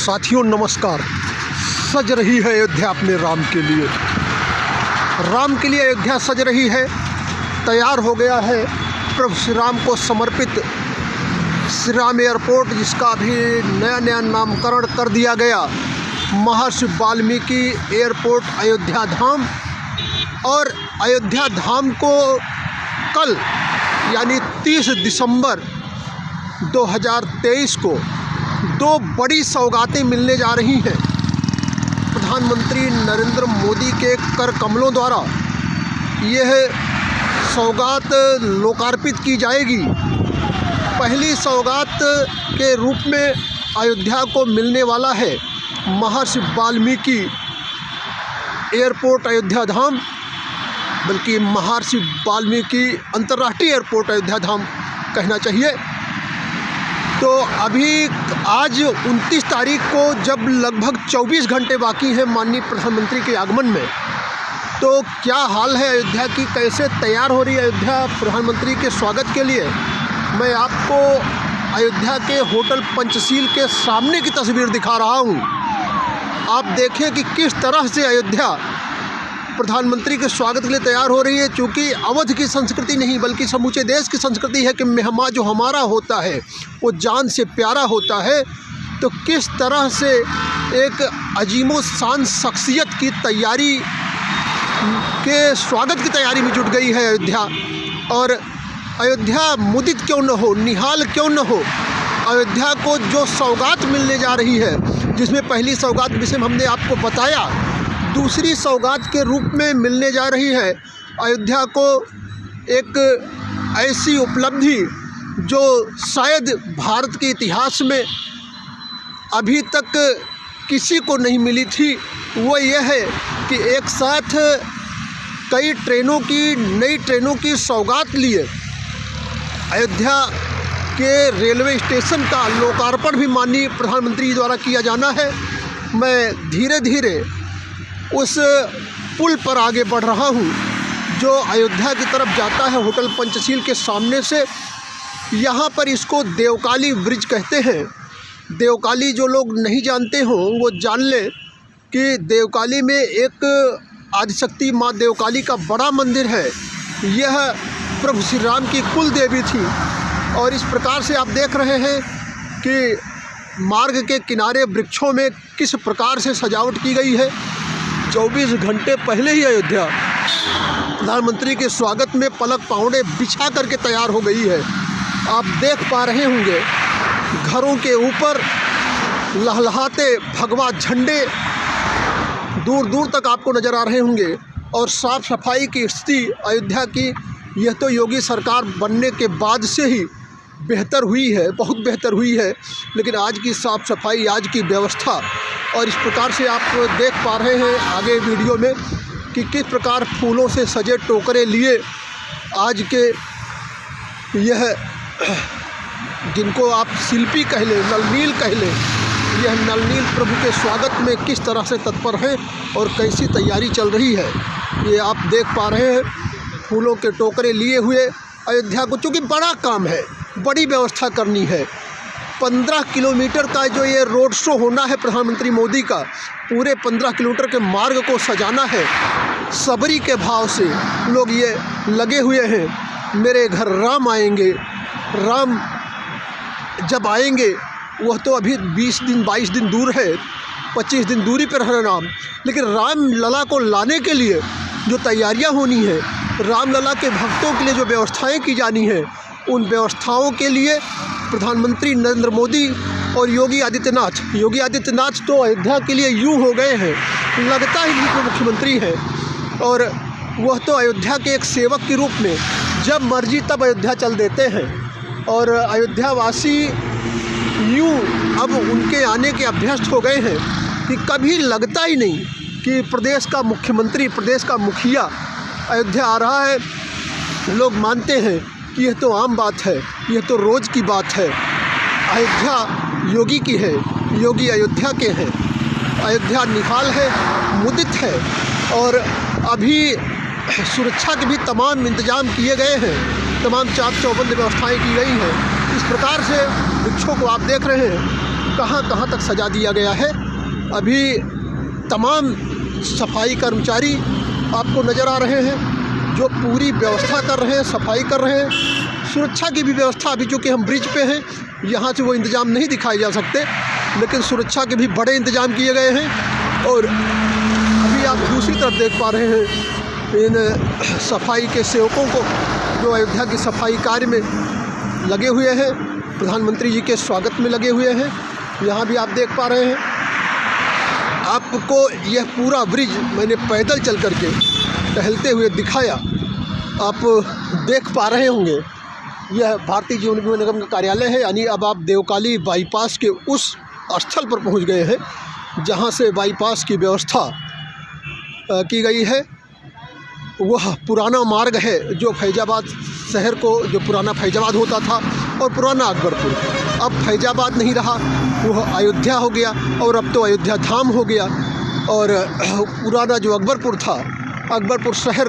साथियों नमस्कार। सज रही है अयोध्या अपने राम के लिए। राम के लिए अयोध्या सज रही है। तैयार हो गया है प्रभु श्री राम को समर्पित श्री राम एयरपोर्ट, जिसका अभी नया नामकरण कर दिया गया महर्षि वाल्मीकि एयरपोर्ट अयोध्या धाम। और अयोध्या धाम को कल यानी 30 दिसंबर 2023 को दो बड़ी सौगातें मिलने जा रही हैं। प्रधानमंत्री नरेंद्र मोदी के कर कमलों द्वारा यह सौगात लोकार्पित की जाएगी। पहली सौगात के रूप में अयोध्या को मिलने वाला है महर्षि वाल्मीकि एयरपोर्ट अयोध्या धाम, बल्कि महर्षि वाल्मीकि अंतर्राष्ट्रीय एयरपोर्ट अयोध्या धाम कहना चाहिए। तो अभी आज 29 तारीख को जब लगभग 24 घंटे बाकी हैं माननीय प्रधानमंत्री के आगमन में, तो क्या हाल है अयोध्या की, कैसे तैयार हो रही है अयोध्या प्रधानमंत्री के स्वागत के लिए। मैं आपको अयोध्या के होटल पंचशील के सामने की तस्वीर दिखा रहा हूँ। आप देखें कि किस तरह से अयोध्या प्रधानमंत्री के स्वागत के लिए तैयार हो रही है। चूँकि अवध की संस्कृति नहीं बल्कि समूचे देश की संस्कृति है कि मेहमान जो हमारा होता है वो जान से प्यारा होता है। तो किस तरह से एक अजीमो शान शख्सियत की तैयारी के स्वागत की तैयारी में जुट गई है अयोध्या। और अयोध्या मुदित क्यों न हो, निहाल क्यों न हो। अयोध्या को जो सौगात मिलने जा रही है, जिसमें पहली सौगात विषय में हमने आपको बताया, दूसरी सौगात के रूप में मिलने जा रही है अयोध्या को एक ऐसी उपलब्धि जो शायद भारत के इतिहास में अभी तक किसी को नहीं मिली थी। वो यह है कि एक साथ कई नई ट्रेनों की सौगात लिए अयोध्या के रेलवे स्टेशन का लोकार्पण भी माननीय प्रधानमंत्री द्वारा किया जाना है। मैं धीरे धीरे उस पुल पर आगे बढ़ रहा हूँ जो अयोध्या की तरफ जाता है होटल पंचशील के सामने से। यहाँ पर इसको देवकाली ब्रिज कहते हैं। देवकाली जो लोग नहीं जानते हों वो जान लें कि देवकाली में एक आदिशक्ति माँ देवकाली का बड़ा मंदिर है। यह प्रभु श्री राम की कुल देवी थी। और इस प्रकार से आप देख रहे हैं कि मार्ग के किनारे वृक्षों में किस प्रकार से सजावट की गई है। 24 घंटे पहले ही अयोध्या प्रधानमंत्री के स्वागत में पलक पावड़े बिछा करके तैयार हो गई है। आप देख पा रहे होंगे घरों के ऊपर लहलहाते भगवा झंडे दूर दूर तक आपको नज़र आ रहे होंगे। और साफ़ सफाई की स्थिति अयोध्या की यह तो योगी सरकार बनने के बाद से ही बेहतर हुई है, बहुत बेहतर हुई है। लेकिन आज की साफ़ सफाई, आज की व्यवस्था, और इस प्रकार से आप देख पा रहे हैं आगे वीडियो में कि किस प्रकार फूलों से सजे टोकरे लिए आज के यह जिनको आप शिल्पी कह लें, नलनील कह लें, यह नलनील प्रभु के स्वागत में किस तरह से तत्पर हैं और कैसी तैयारी चल रही है ये आप देख पा रहे हैं। फूलों के टोकरे लिए हुए अयोध्या को, चूँकि बड़ा काम है, बड़ी व्यवस्था करनी है। 15 किलोमीटर का जो ये रोड शो होना है प्रधानमंत्री मोदी का, पूरे 15 किलोमीटर के मार्ग को सजाना है। सबरी के भाव से लोग ये लगे हुए हैं, मेरे घर राम आएंगे। राम जब आएंगे वह तो अभी 20 दिन 22 दिन दूर है, 25 दिन दूरी पर है राम। लेकिन राम लला को लाने के लिए जो तैयारियां होनी है, राम लला के भक्तों के लिए जो व्यवस्थाएं की जानी है, उन व्यवस्थाओं के लिए प्रधानमंत्री नरेंद्र मोदी और योगी आदित्यनाथ तो अयोध्या के लिए यूँ हो गए हैं, लगता ही नहीं कि मुख्यमंत्री हैं। और वह तो अयोध्या के एक सेवक के रूप में जब मर्जी तब अयोध्या चल देते हैं। और अयोध्यावासी यूँ अब उनके आने के अभ्यस्त हो गए हैं कि कभी लगता ही नहीं कि प्रदेश का मुख्यमंत्री, प्रदेश का मुखिया अयोध्या आ रहा है। लोग मानते हैं कि यह तो आम बात है, यह तो रोज़ की बात है। अयोध्या योगी की है, योगी अयोध्या के हैं। अयोध्या निहाल है, मुदित है। और अभी सुरक्षा के भी तमाम इंतजाम किए गए हैं, तमाम चाक चौबंद व्यवस्थाएं की गई हैं। इस प्रकार से वृक्षों को आप देख रहे हैं कहाँ कहाँ तक सजा दिया गया है। अभी तमाम सफाई कर्मचारी आपको नज़र आ रहे हैं जो पूरी व्यवस्था कर रहे हैं, सफाई कर रहे हैं। सुरक्षा की भी व्यवस्था, अभी चूँकि हम ब्रिज पे हैं यहाँ से वो इंतज़ाम नहीं दिखाए जा सकते, लेकिन सुरक्षा के भी बड़े इंतज़ाम किए गए हैं। और अभी आप दूसरी तरफ देख पा रहे हैं इन सफाई के सेवकों को जो अयोध्या की सफाई कार्य में लगे हुए हैं, प्रधानमंत्री जी के स्वागत में लगे हुए हैं। यहाँ भी आप देख पा रहे हैं। आपको यह पूरा ब्रिज मैंने पैदल चल करके टहलते हुए दिखाया, आप देख पा रहे होंगे। यह भारतीय जीवन बीमा निगम का कार्यालय है, यानी अब आप देवकाली बाईपास के उस स्थल पर पहुंच गए हैं जहां से बाईपास की व्यवस्था की गई है। वह पुराना मार्ग है जो फैजाबाद शहर को, जो पुराना फैजाबाद होता था और पुराना अकबरपुर, अब फैजाबाद नहीं रहा, वह अयोध्या हो गया और अब तो अयोध्या धाम हो गया। और पुराना जो अकबरपुर था, अकबरपुर शहर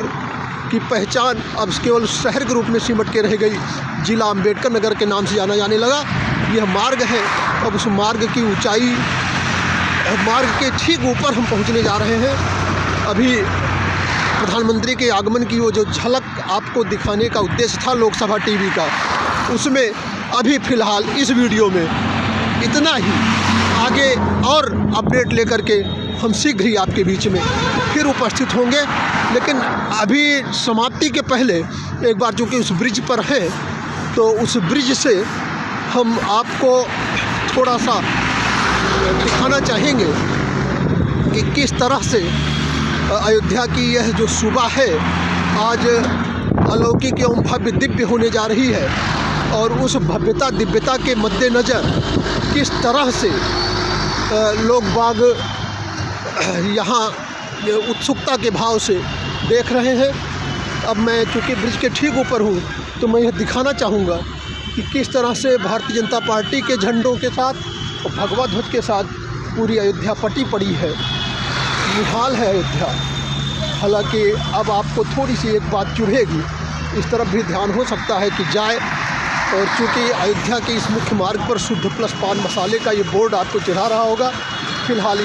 की पहचान अब केवल शहर के रूप में सिमट के रह गई, जिला अम्बेडकर नगर के नाम से जाना जाने लगा। यह मार्ग है, अब उस मार्ग की ऊंचाई, मार्ग के ठीक ऊपर हम पहुंचने जा रहे हैं। अभी प्रधानमंत्री के आगमन की वो जो झलक आपको दिखाने का उद्देश्य था लोकसभा टीवी का, उसमें अभी फ़िलहाल इस वीडियो में इतना ही। आगे और अपडेट लेकर के हम शीघ्र ही आपके बीच में फिर उपस्थित होंगे। लेकिन अभी समाप्ति के पहले एक बार चूँकि उस ब्रिज पर हैं तो उस ब्रिज से हम आपको थोड़ा सा दिखाना चाहेंगे कि किस तरह से अयोध्या की यह जो सूबा है आज अलौकिक एवं भव्य दिव्य होने जा रही है। और उस भव्यता दिव्यता के मद्देनज़र किस तरह से लोग बाग यहाँ उत्सुकता के भाव से देख रहे हैं। अब मैं चूँकि ब्रिज के ठीक ऊपर हूँ तो मैं यह दिखाना चाहूँगा कि किस तरह से भारतीय जनता पार्टी के झंडों के साथ और भगवा ध्वज के साथ पूरी अयोध्या पटी पड़ी है। निहाल है अयोध्या। हालांकि अब आपको थोड़ी सी एक बात चुभेगी, इस तरफ भी ध्यान हो सकता है कि जाए। और चूँकि अयोध्या के इस मुख्य मार्ग पर शुद्ध प्लस पान मसाले का ये बोर्ड आपको चिढ़ा रहा होगा, फिलहाल